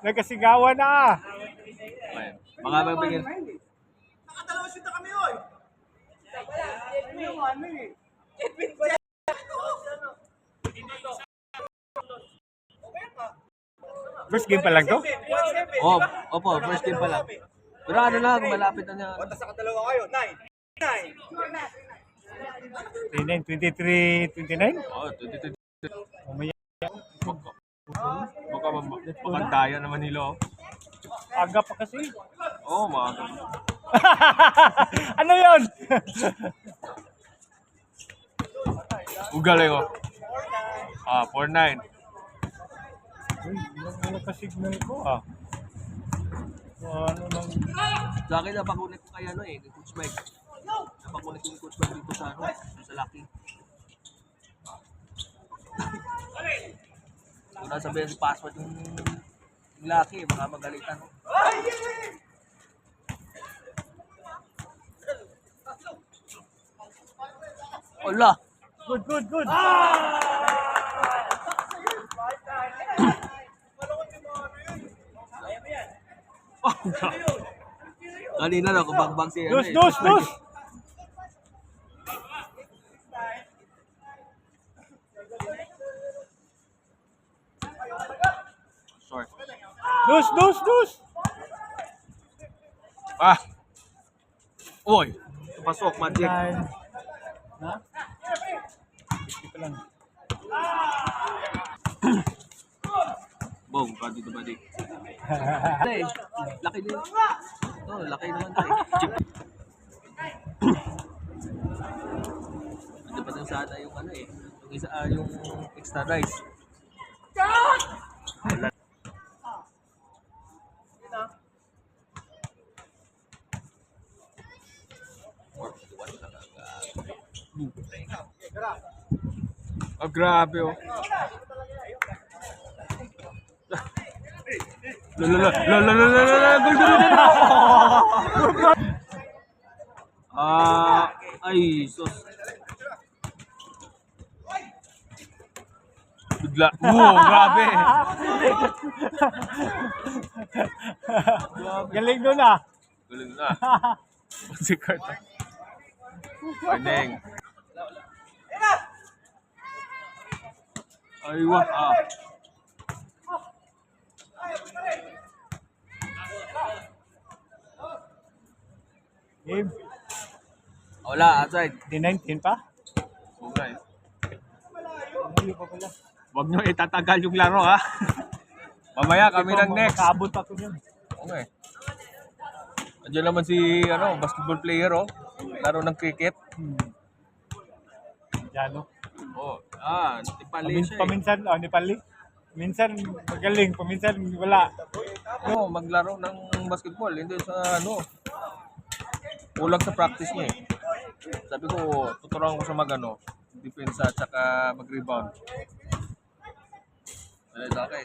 Nagkasigawan na. Ayan. Mga babigyan. Nakadalawa shoot na kami, oy. First game pa lang to? Oh, opo, first game pa lang. Pero ano lang, malapit na niya. Basta sa kadalawa kayo, 9. 29, 23, 29? Oh, 22. Umaya. Baka magdaya naman nila. Aga pa kasi. Oh, mga. Ano yun? Ugaling oh. 4-9. Uy, ano ka signal ko ah. Ano nang... Sa akin, napakunik ko kay ano eh, ni Coach Mike. Napakunik ko ni Coach Mike dito sa ano, sa Lucky. Kung nasabihin si password yung Lucky, baka magalitan. Wala! Good, good, good. Kanina na, kubagbang si ano Dos, dos, dos. Sorry. Dos, dos, dos. Ah! Uy! Pasok, Magic. Nine. Ha? 50 pa lang. Bong, pa dito ba dik? Laki din. Oh, laki naman tayo. Chip. Ano pa lang sana yung ano eh. Yung isa, yung extra rice. Wala. Oh, grabe oh. Ay, sus. Bigla. Grabe. Galing doon ah. Galing na. Si Kurt. Pwedeng. Ay, wah. Game. Wala, outside. Di 19 pa? Okay. Huli pa pala. Huwag nyo itatagal yung laro, ha? Mamaya kami ng next. Makaabot pa ko yun. Okay. Andiyan naman si basketball player, oh. Laro ng cricket. Diyan, no? Oh, Nepali siya. Paminsan, Nepali. Minsan magaling, paminsan wala. Maglaro ng basketball. Hindi sa kulang sa practice niya eh. Sabi ko, tuturuan ko sa depensa at saka mag-rebound. Okay.